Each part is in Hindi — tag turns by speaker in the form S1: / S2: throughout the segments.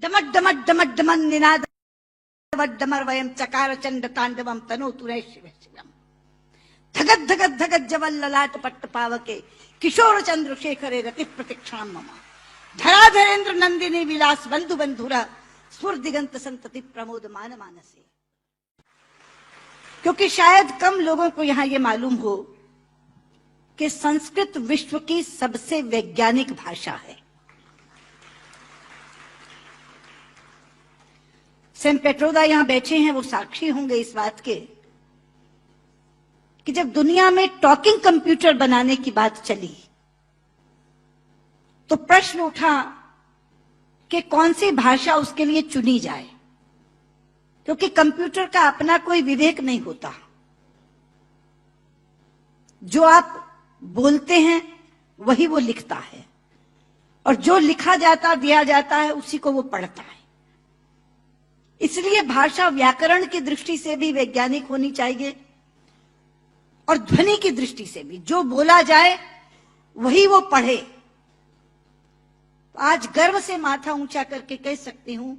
S1: डमट डमट डमट डमन निनाद डमर वयम चकार चंड तांडवम तनोतु रे शिव शिवम धगत धगत धगत जवल ललाट पट्ट पावके किशोर चंद्रशेखरे रति प्रतीक्षाम मम धरा धरेन्द्र नंदिनी विलास बंधु बंधुरा स्फुर दिगंत संतति प्रमोद मान मानसे। क्योंकि शायद कम लोगों को यहां ये मालूम हो कि संस्कृत विश्व की सबसे वैज्ञानिक भाषा है। सेम पेट्रोदा यहां बैठे हैं, वो साक्षी होंगे इस बात के कि जब दुनिया में टॉकिंग कंप्यूटर बनाने की बात चली तो प्रश्न उठा कि कौन सी भाषा उसके लिए चुनी जाए, क्योंकि कंप्यूटर का अपना कोई विवेक नहीं होता। जो आप बोलते हैं वही वो लिखता है और जो लिखा जाता दिया जाता है उसी को वो पढ़ता है। इसलिए भाषा व्याकरण की दृष्टि से भी वैज्ञानिक होनी चाहिए और ध्वनि की दृष्टि से भी। जो बोला जाए वही वो पढ़े। आज गर्व से माथा ऊंचा करके कह सकती हूं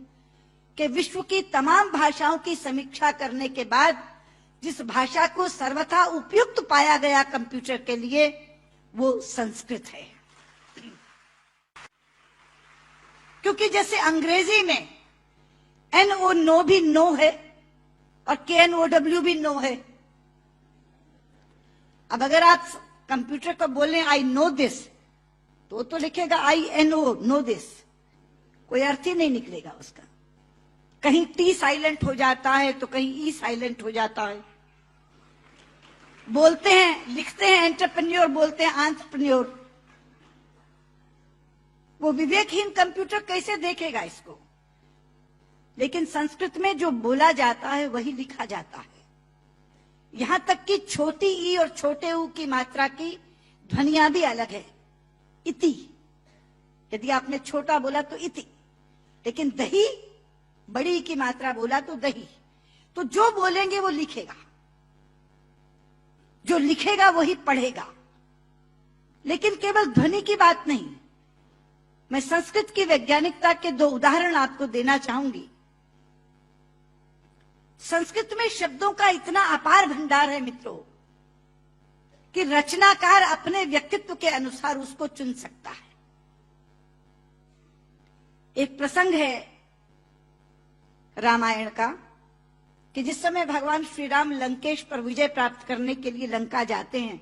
S1: कि विश्व की तमाम भाषाओं की समीक्षा करने के बाद जिस भाषा को सर्वथा उपयुक्त पाया गया कंप्यूटर के लिए वो संस्कृत है। क्योंकि जैसे अंग्रेजी में NO नो भी नो है और KNOW भी नो है। अब अगर आप कंप्यूटर को बोलें आई नो दिस तो लिखेगा INO नो दिस, कोई अर्थ ही नहीं निकलेगा उसका। कहीं T साइलेंट हो जाता है तो कहीं E साइलेंट हो जाता है। बोलते हैं लिखते हैं एंटरप्रेन्योर, बोलते हैं एंटरप्रेन्योर। वो विवेकहीन कंप्यूटर कैसे देखेगा इसको? लेकिन संस्कृत में जो बोला जाता है वही लिखा जाता है। यहां तक कि छोटी ई और छोटे ऊ की मात्रा की ध्वनियां भी अलग है। इति, यदि आपने छोटा बोला तो इति, लेकिन दही बड़ी की मात्रा बोला तो दही। तो जो बोलेंगे वो लिखेगा, जो लिखेगा वही पढ़ेगा। लेकिन केवल ध्वनि की बात नहीं, मैं संस्कृत की वैज्ञानिकता के दो उदाहरण आपको देना चाहूंगी। संस्कृत में शब्दों का इतना अपार भंडार है मित्रों कि रचनाकार अपने व्यक्तित्व के अनुसार उसको चुन सकता है। एक प्रसंग है रामायण का कि जिस समय भगवान श्री राम लंकेश पर विजय प्राप्त करने के लिए लंका जाते हैं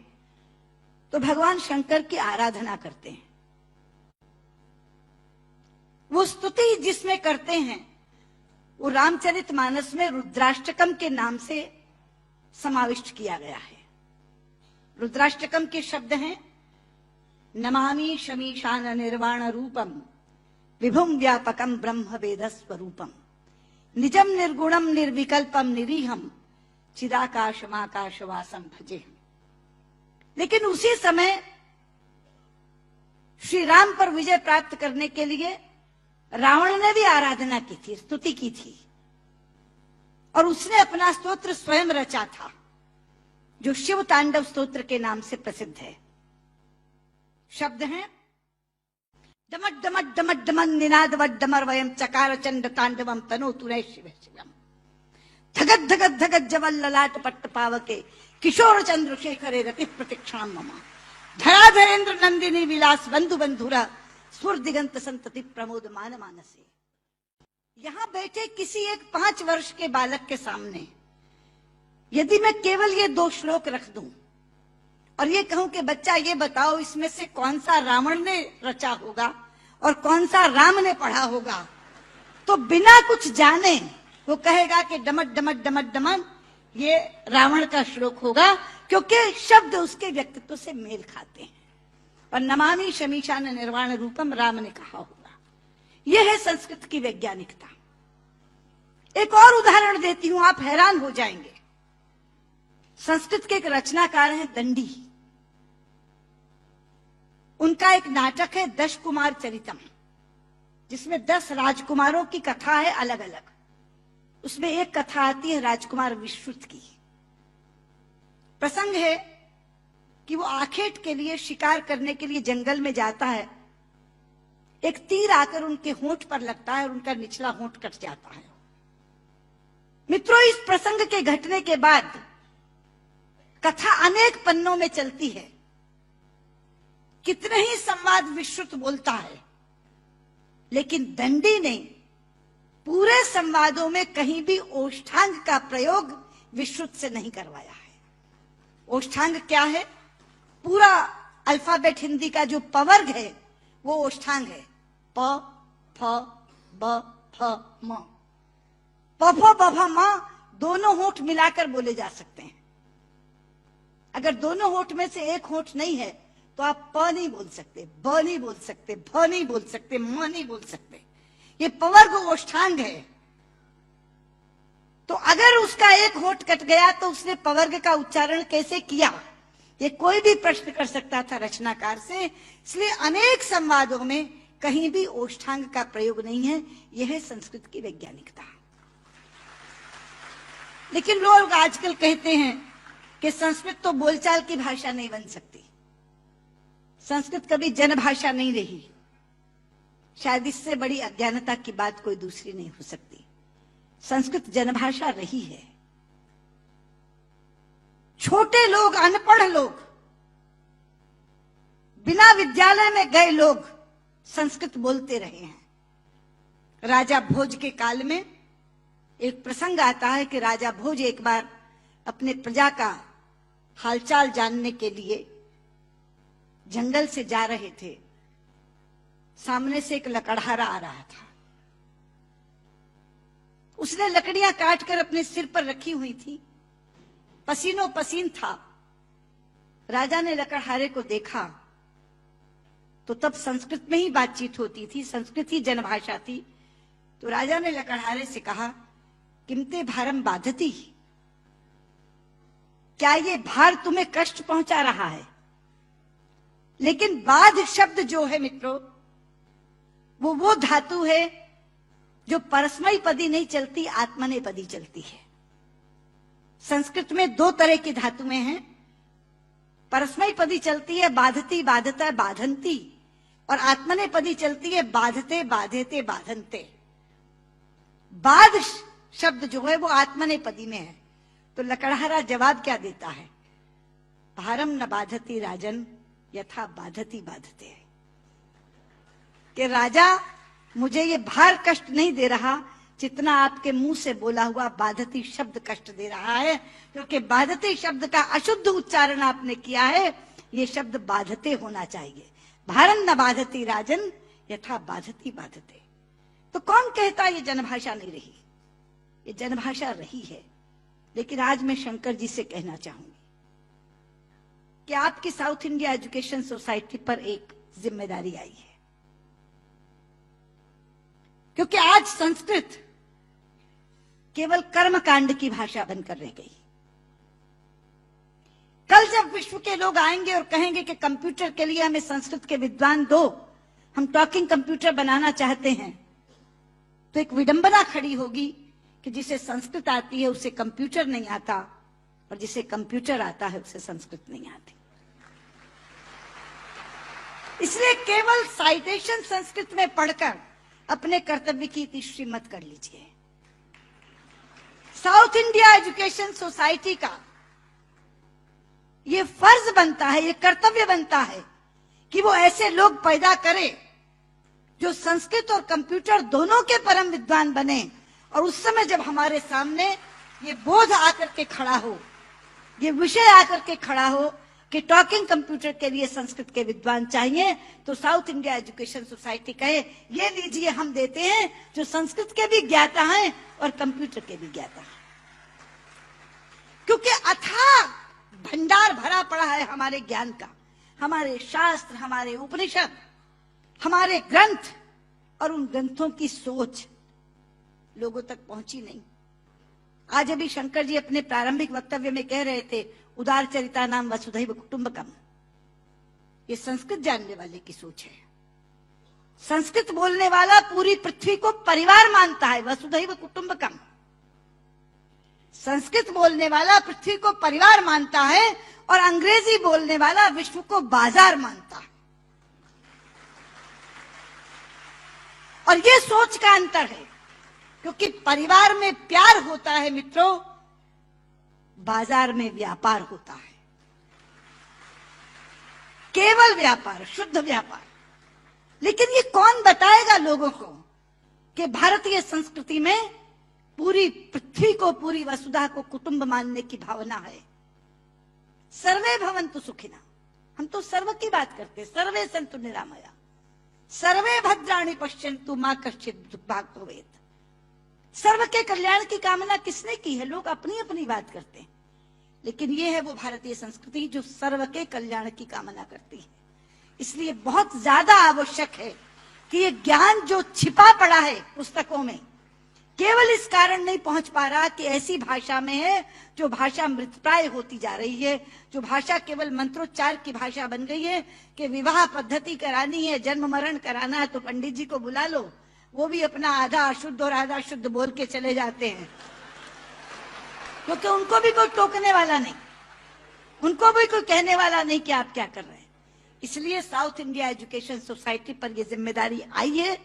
S1: तो भगवान शंकर की आराधना करते हैं। वो स्तुति जिसमें करते हैं वो रामचरितमानस में रुद्राष्टकम के नाम से समाविष्ट किया गया है। रुद्राष्टकम के शब्द हैं नमामि शमीशान निर्वाण रूपम विभुम व्यापकम ब्रह्म वेद स्वरूपम निजम निर्गुणम निर्विकल्पम निरीहम चिदाकाशमाकाशवासम भजे। लेकिन उसी समय श्री राम पर विजय प्राप्त करने के लिए रावण ने भी आराधना की थी, स्तुति की थी, और उसने अपना स्तोत्र स्वयं रचा था जो शिव तांडव स्तोत्र के नाम से प्रसिद्ध है। शब्द हैं डमट डमट डमट डमन निनाद डमर वयम चकार चंड तांडवम तनोतु रे शिव शिवम धगत धगत धगत जवल ललाट पट्ट पावके किशोर चंद्रशेखरे रति प्रतीक्षाम मम धरा धरेन्द्र नंदिनी विलास बंधु बंधुरा स्फुर दिगंत संतति प्रमोद मान मानसे। यहां बैठे किसी एक 5 वर्ष के बालक के सामने यदि मैं केवल ये 2 श्लोक रख दूं और ये कहूं कि बच्चा ये बताओ इसमें से कौन सा रावण ने रचा होगा और कौन सा राम ने पढ़ा होगा, तो बिना कुछ जाने वो कहेगा कि डमट डमट डमट डमन ये रावण का श्लोक होगा, क्योंकि शब्द उसके व्यक्तित्व से मेल खाते हैं। और नमामि शमीशान निर्वाण रूपम राम ने कहा होगा। यह है संस्कृत की वैज्ञानिकता। एक और उदाहरण देती हूं, आप हैरान हो जाएंगे। संस्कृत के एक रचनाकार हैं दंडी। उनका एक नाटक है 10 कुमार चरितम, जिसमें 10 राजकुमारों की कथा है अलग अलग। उसमें एक कथा आती है राजकुमार विश्रुत की। प्रसंग है कि वो आखेट के लिए शिकार करने के लिए जंगल में जाता है। एक तीर आकर उनके होंठ पर लगता है और उनका निचला होंठ कट जाता है। मित्रों, इस प्रसंग के घटने के बाद कथा अनेक पन्नों में चलती है। कितने ही संवाद विश्रुत बोलता है, लेकिन दंडी ने पूरे संवादों में कहीं भी ओष्ठांग का प्रयोग विश्रुत से नहीं करवाया है। ओष्ठांग क्या है? पूरा अल्फाबेट हिंदी का जो पवर्ग है वो ओष्ठांग है। प, फ, ब, फ, म। प, फ, ब, फ, म दोनों होंठ मिलाकर बोले जा सकते हैं। अगर दोनों होंठ में से एक होंठ नहीं है तो आप प नहीं बोल सकते, ब नहीं बोल सकते, भ नहीं बोल सकते, म नहीं बोल सकते। ये पवर्ग ओष्ठांग है। तो अगर उसका एक होंठ कट गया तो उसने पवर्ग का उच्चारण कैसे किया, ये कोई भी प्रश्न कर सकता था रचनाकार से। इसलिए अनेक संवादों में कहीं भी ओष्ठांग का प्रयोग नहीं है। यह है संस्कृत की वैज्ञानिकता। लेकिन लोग आजकल कहते हैं कि संस्कृत तो बोलचाल की भाषा नहीं बन सकती, संस्कृत कभी जनभाषा नहीं रही। शायद इससे बड़ी अज्ञानता की बात कोई दूसरी नहीं हो सकती। संस्कृत जनभाषा रही है। छोटे लोग, अनपढ़ लोग, बिना विद्यालय में गए लोग संस्कृत बोलते रहे हैं। राजा भोज के काल में एक प्रसंग आता है कि राजा भोज एक बार अपने प्रजा का हालचाल जानने के लिए जंगल से जा रहे थे। सामने से एक लकड़हारा आ रहा था। उसने लकड़ियां काटकर अपने सिर पर रखी हुई थी, पसीनों पसीन था। राजा ने लकड़हारे को देखा तो तब संस्कृत में ही बातचीत होती थी, संस्कृत ही जनभाषा थी। तो राजा ने लकड़हारे से कहा, किमते भारम बाधती, क्या ये भार तुम्हें कष्ट पहुंचा रहा है? लेकिन बाध शब्द जो है मित्रों, वो धातु है जो परस्मयी पदी नहीं चलती, आत्मनेपदी चलती है। संस्कृत में दो तरह की धातुएं हैं। परस्मयी पदी चलती है बाधती, बाधता, बाधंती, और आत्मनेपदी चलती है बाधते, बाधेते, बाधनते। बाध शब्द जो है वो आत्मनेपदी में है। तो लकड़हारा जवाब क्या देता है? भारम न बाधती राजन यथा बाधती बाधते। कि राजा, मुझे ये भार कष्ट नहीं दे रहा जितना आपके मुंह से बोला हुआ बाधती शब्द कष्ट दे रहा है, क्योंकि बाधती शब्द का अशुद्ध उच्चारण आपने किया है। ये शब्द बाधते होना चाहिए। भारम न बाधती राजन यथा बाधती बाधते। तो कौन कहता ये जनभाषा नहीं रही? ये जनभाषा रही है। लेकिन आज मैं शंकर जी से कहना चाहूंगी कि आपकी साउथ इंडिया एजुकेशन सोसाइटी पर एक जिम्मेदारी आई है, क्योंकि आज संस्कृत केवल कर्मकांड की भाषा बनकर रह गई। कल जब विश्व के लोग आएंगे और कहेंगे कि कंप्यूटर के लिए हमें संस्कृत के विद्वान दो, हम टॉकिंग कंप्यूटर बनाना चाहते हैं, तो एक विडंबना खड़ी होगी कि जिसे संस्कृत आती है उसे कंप्यूटर नहीं आता, और जिसे कंप्यूटर आता है उसे संस्कृत नहीं आती। इसलिए केवल साइटेशन संस्कृत में पढ़कर अपने कर्तव्य की तीसरी मत कर लीजिए। साउथ इंडिया एजुकेशन सोसाइटी का ये फर्ज बनता है, ये कर्तव्य बनता है कि वो ऐसे लोग पैदा करे जो संस्कृत और कंप्यूटर दोनों के परम विद्वान बने। और उस समय जब हमारे सामने ये बोध आकर के खड़ा हो, ये विषय आकर के खड़ा हो कि टॉकिंग कंप्यूटर के लिए संस्कृत के विद्वान चाहिए, तो साउथ इंडिया एजुकेशन सोसाइटी कहे, ये लीजिए हम देते हैं जो संस्कृत के भी ज्ञाता हैं और कंप्यूटर के भी ज्ञाता हैं। क्योंकि अथाह भंडार भरा पड़ा है हमारे ज्ञान का, हमारे शास्त्र, हमारे उपनिषद, हमारे ग्रंथ, और उन ग्रंथों की सोच लोगों तक पहुंची नहीं। आज अभी शंकर जी अपने प्रारंभिक वक्तव्य में कह रहे थे, उदार चरिता नाम वसुधैव कुटुंबकम। ये संस्कृत जानने वाले की सोच है। संस्कृत बोलने वाला पूरी पृथ्वी को परिवार मानता है, वसुधैव कुटुंबकम। संस्कृत बोलने वाला पृथ्वी को परिवार मानता है, और अंग्रेजी बोलने वाला विश्व को बाजार मानता है। और ये सोच का अंतर है, क्योंकि परिवार में प्यार होता है मित्रों, बाजार में व्यापार होता है, केवल व्यापार, शुद्ध व्यापार। लेकिन ये कौन बताएगा लोगों को कि भारतीय संस्कृति में पूरी पृथ्वी को, पूरी वसुधा को कुटुंब मानने की भावना है। सर्वे भवन्तु सुखिनः, हम तो सर्व की बात करते, सर्वे सन्तु निरामया, सर्वे भद्राणि पश्यन्तु मा कश्चित् दुर्भाग् भवेत्। सर्व के कल्याण की कामना किसने की है? लोग अपनी अपनी बात करते हैं, लेकिन ये है वो भारतीय संस्कृति जो सर्व के कल्याण की कामना करती है। इसलिए बहुत ज्यादा आवश्यक है कि ये ज्ञान जो छिपा पड़ा है पुस्तकों में, केवल इस कारण नहीं पहुंच पा रहा कि ऐसी भाषा में है जो भाषा मृतप्राय होती जा रही है, जो भाषा केवल मंत्रोच्चार की भाषा बन गई है कि विवाह पद्धति करानी है, जन्म मरण कराना है तो पंडित जी को बुला लो, वो भी अपना आधा अशुद्ध और आधा शुद्ध बोल के चले जाते हैं, क्योंकि उनको भी कोई टोकने वाला नहीं, उनको भी कोई कहने वाला नहीं कि आप क्या कर रहे हैं। इसलिए साउथ इंडिया एजुकेशन सोसाइटी पर यह जिम्मेदारी आई है,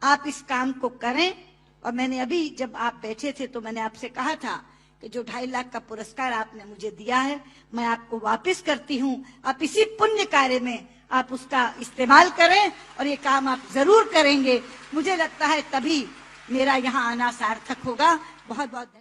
S1: आप इस काम को करें। और मैंने अभी जब आप बैठे थे तो मैंने आपसे कहा था कि जो 2.5 लाख का पुरस्कार आपने मुझे दिया है मैं आपको वापस करती हूं, आप इसी पुण्य कार्य में आप उसका इस्तेमाल करें और ये काम आप जरूर करेंगे। मुझे लगता है तभी मेरा यहाँ आना सार्थक होगा। बहुत बहुत